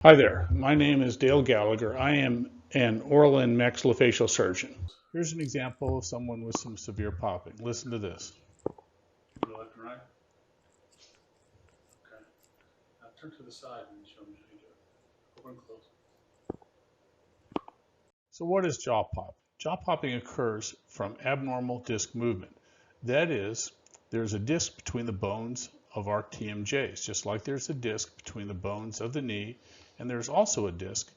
Hi there, my name is Dale Gallagher. I am an oral and maxillofacial surgeon. Here's an example of someone with some severe popping. Listen to this. Go left and right. Okay. Now turn to the side and show me how you do it. Open and close. So what is jaw pop? Jaw popping occurs from abnormal disc movement. That is, there's a disc between the bones of our TMJs, just like there's a disc between the bones of the knee, and there's also a disc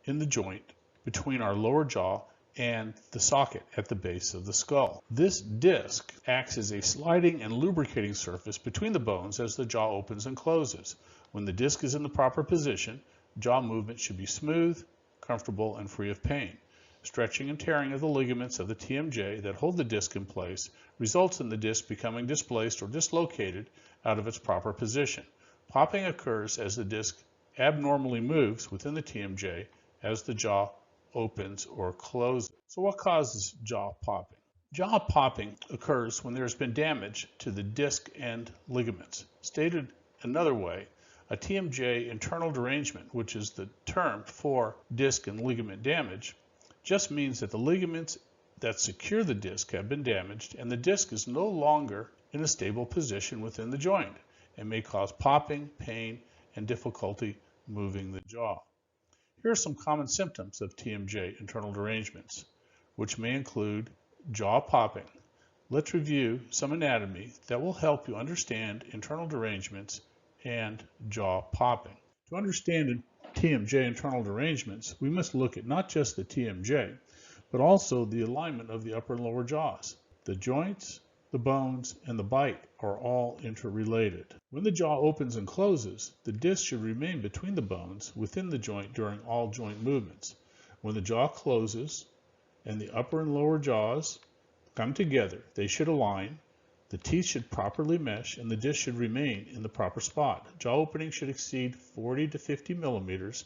in the joint between our lower jaw and the socket at the base of the skull. This disc acts as a sliding and lubricating surface between the bones as the jaw opens and closes. When the disc is in the proper position, jaw movement should be smooth, comfortable, and free of pain. Stretching and tearing of the ligaments of the TMJ that hold the disc in place results in the disc becoming displaced or dislocated out of its proper position. Popping occurs as the disc abnormally moves within the TMJ as the jaw opens or closes. So what causes jaw popping? Jaw popping occurs when there has been damage to the disc and ligaments. Stated another way, a TMJ internal derangement, which is the term for disc and ligament damage, just means that the ligaments that secure the disc have been damaged and the disc is no longer in a stable position within the joint and may cause popping, pain, and difficulty moving the jaw. Here are some common symptoms of TMJ internal derangements, which may include jaw popping. Let's review some anatomy that will help you understand internal derangements and jaw popping. To understand TMJ internal derangements, we must look at not just the TMJ, but also the alignment of the upper and lower jaws. The joints, the bones, and the bite are all interrelated. When the jaw opens and closes, the disc should remain between the bones within the joint during all joint movements. When the jaw closes and the upper and lower jaws come together, they should align, the teeth should properly mesh, and the disc should remain in the proper spot. Jaw opening should exceed 40 to 50 millimeters,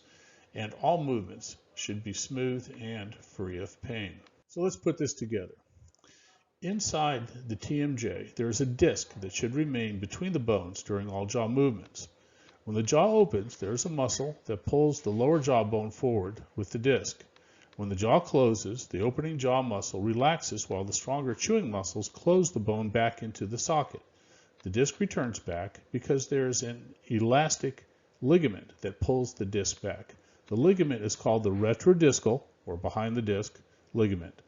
and all movements should be smooth and free of pain. So let's put this together. Inside the TMJ, there is a disc that should remain between the bones during all jaw movements. When the jaw opens, there is a muscle that pulls the lower jawbone forward with the disc. When the jaw closes, the opening jaw muscle relaxes while the stronger chewing muscles close the bone back into the socket. The disc returns back because there is an elastic ligament that pulls the disc back. The ligament is called the retrodiscal, or behind the disc, ligament.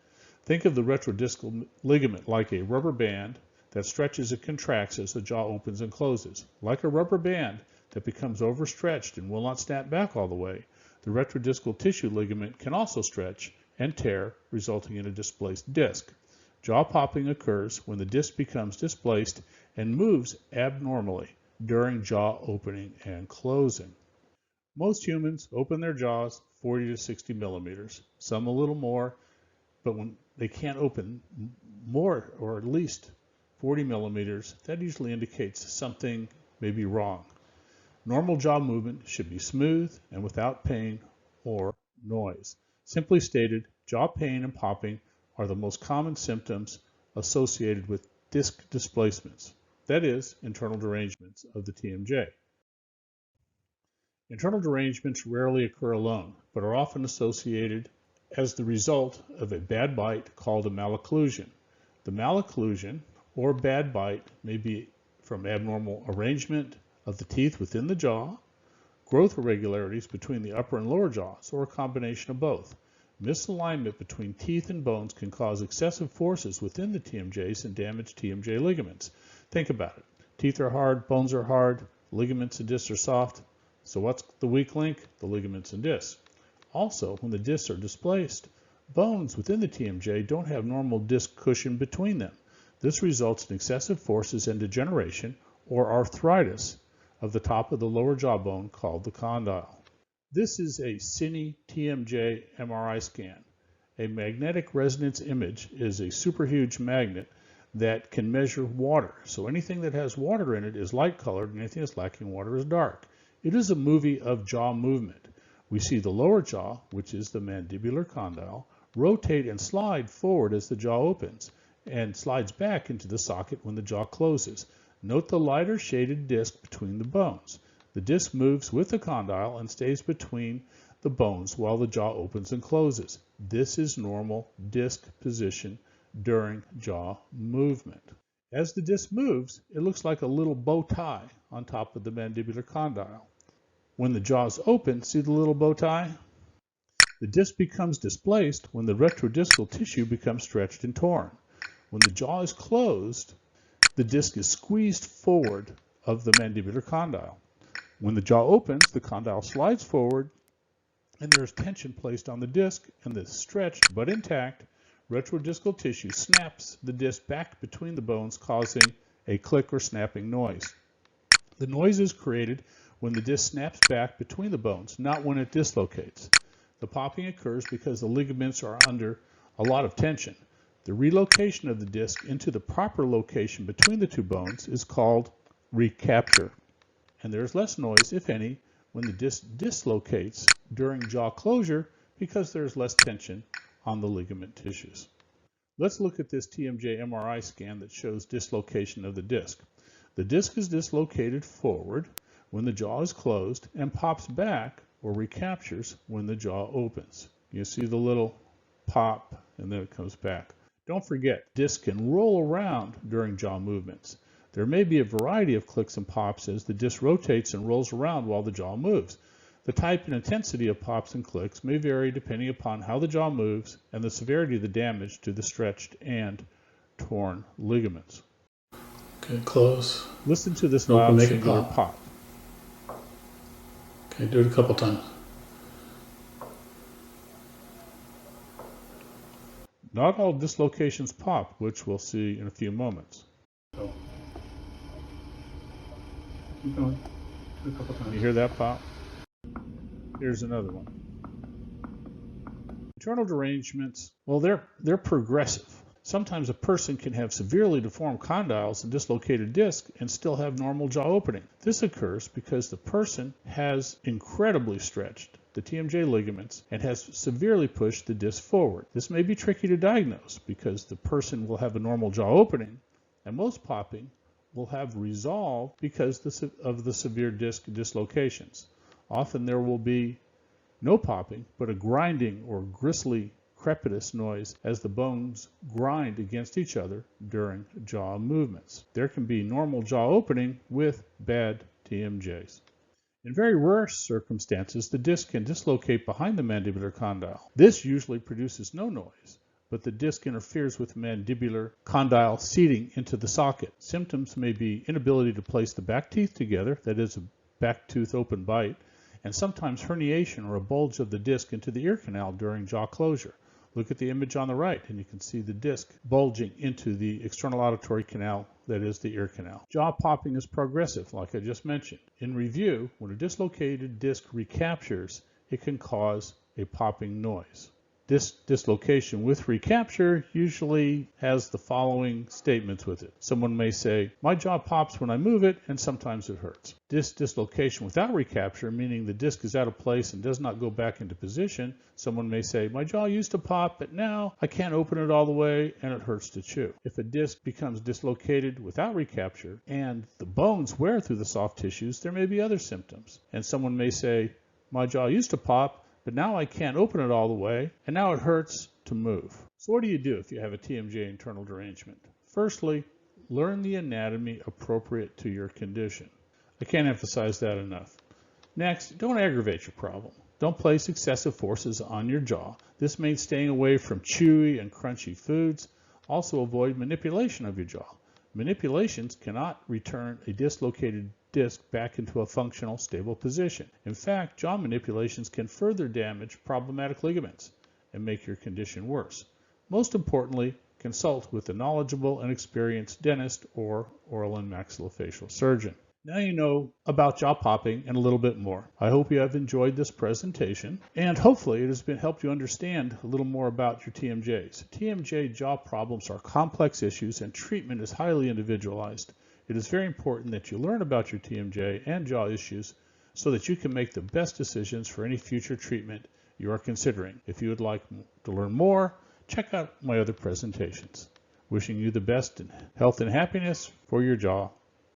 Think of the retrodiscal ligament like a rubber band that stretches and contracts as the jaw opens and closes. Like a rubber band that becomes overstretched and will not snap back all the way, the retrodiscal tissue ligament can also stretch and tear, resulting in a displaced disc. Jaw popping occurs when the disc becomes displaced and moves abnormally during jaw opening and closing. Most humans open their jaws 40 to 60 millimeters, some a little more, but when they can't open more, or at least 40 millimeters, that usually indicates something may be wrong. Normal jaw movement should be smooth and without pain or noise. Simply stated, jaw pain and popping are the most common symptoms associated with disc displacements, that is, internal derangements of the TMJ. Internal derangements rarely occur alone, but are often associated as the result of a bad bite called a malocclusion. The malocclusion, or bad bite, may be from abnormal arrangement of the teeth within the jaw, growth irregularities between the upper and lower jaws, or a combination of both. Misalignment between teeth and bones can cause excessive forces within the TMJs and damage TMJ ligaments. Think about it. Teeth are hard, bones are hard, ligaments and discs are soft. So what's the weak link? The ligaments and discs. Also, when the discs are displaced, bones within the TMJ don't have normal disc cushion between them. This results in excessive forces and degeneration, or arthritis, of the top of the lower jawbone called the condyle. This is a cine TMJ MRI scan. A magnetic resonance image is a superhuge magnet that can measure water. So anything that has water in it is light colored, and anything that's lacking water is dark. It is a movie of jaw movement. We see the lower jaw, which is the mandibular condyle, rotate and slide forward as the jaw opens and slides back into the socket when the jaw closes. Note the lighter shaded disc between the bones. The disc moves with the condyle and stays between the bones while the jaw opens and closes. This is normal disc position during jaw movement. As the disc moves, it looks like a little bow tie on top of the mandibular condyle. When the jaw is open, see the little bow tie? The disc becomes displaced when the retrodiscal tissue becomes stretched and torn. When the jaw is closed, the disc is squeezed forward of the mandibular condyle. When the jaw opens, the condyle slides forward and there is tension placed on the disc, and the stretched but intact retrodiscal tissue snaps the disc back between the bones, causing a click or snapping noise. The noise is created when the disc snaps back between the bones, not when it dislocates. The popping occurs because the ligaments are under a lot of tension. The relocation of the disc into the proper location between the two bones is called recapture, and there is less noise, if any, when the disc dislocates during jaw closure because there is less tension on the ligament tissues. Let's look at this TMJ MRI scan that shows dislocation of the disc. The disc is dislocated forward when the jaw is closed and pops back or recaptures when the jaw opens. You see the little pop and then it comes back. Don't forget, disc can roll around during jaw movements. There may be a variety of clicks and pops as the disc rotates and rolls around while the jaw moves. The type and intensity of pops and clicks may vary depending upon how the jaw moves and the severity of the damage to the stretched and torn ligaments. Okay, close. Listen to this Nope, loud make it singular pop. pop. Okay, do it a couple times. Not all dislocations pop, which we'll see in a few moments. So, keep going. Do it a couple times. You hear that pop? Here's another one. Internal derangements, well, they're progressive. Sometimes a person can have severely deformed condyles and dislocated disc and still have normal jaw opening. This occurs because the person has incredibly stretched the TMJ ligaments and has severely pushed the disc forward. This may be tricky to diagnose because the person will have a normal jaw opening, and most popping will have resolved because of the severe disc dislocations. Often there will be no popping, but a grinding or gristly crepitus noise as the bones grind against each other during jaw movements. There can be normal jaw opening with bad TMJs. In very rare circumstances, the disc can dislocate behind the mandibular condyle. This usually produces no noise, but the disc interferes with the mandibular condyle seating into the socket. Symptoms may be inability to place the back teeth together, that is, a back tooth open bite, and sometimes herniation or a bulge of the disc into the ear canal during jaw closure. Look at the image on the right and you can see the disc bulging into the external auditory canal, that is the ear canal. Jaw popping is progressive, like I just mentioned. In review, when a dislocated disc recaptures, it can cause a popping noise. This dislocation with recapture usually has the following statements with it. Someone may say, my jaw pops when I move it and sometimes it hurts. This dislocation without recapture, meaning the disc is out of place and does not go back into position, someone may say, my jaw used to pop, but now I can't open it all the way and it hurts to chew. If a disc becomes dislocated without recapture and the bones wear through the soft tissues, there may be other symptoms. And someone may say, my jaw used to pop, but now I can't open it all the way, and now it hurts to move. So what do you do if you have a TMJ internal derangement? Firstly, learn the anatomy appropriate to your condition. I can't emphasize that enough. Next, don't aggravate your problem. Don't place excessive forces on your jaw. This means staying away from chewy and crunchy foods. Also avoid manipulation of your jaw. Manipulations cannot return a dislocated disc back into a functional, stable position. In fact, jaw manipulations can further damage problematic ligaments and make your condition worse. Most importantly, consult with a knowledgeable and experienced dentist or oral and maxillofacial surgeon. Now you know about jaw popping and a little bit more. I hope you have enjoyed this presentation, and hopefully it has helped you understand a little more about your TMJs. TMJ jaw problems are complex issues and treatment is highly individualized. It is very important that you learn about your TMJ and jaw issues so that you can make the best decisions for any future treatment you are considering. If you would like to learn more, check out my other presentations. Wishing you the best in health and happiness for your jaw.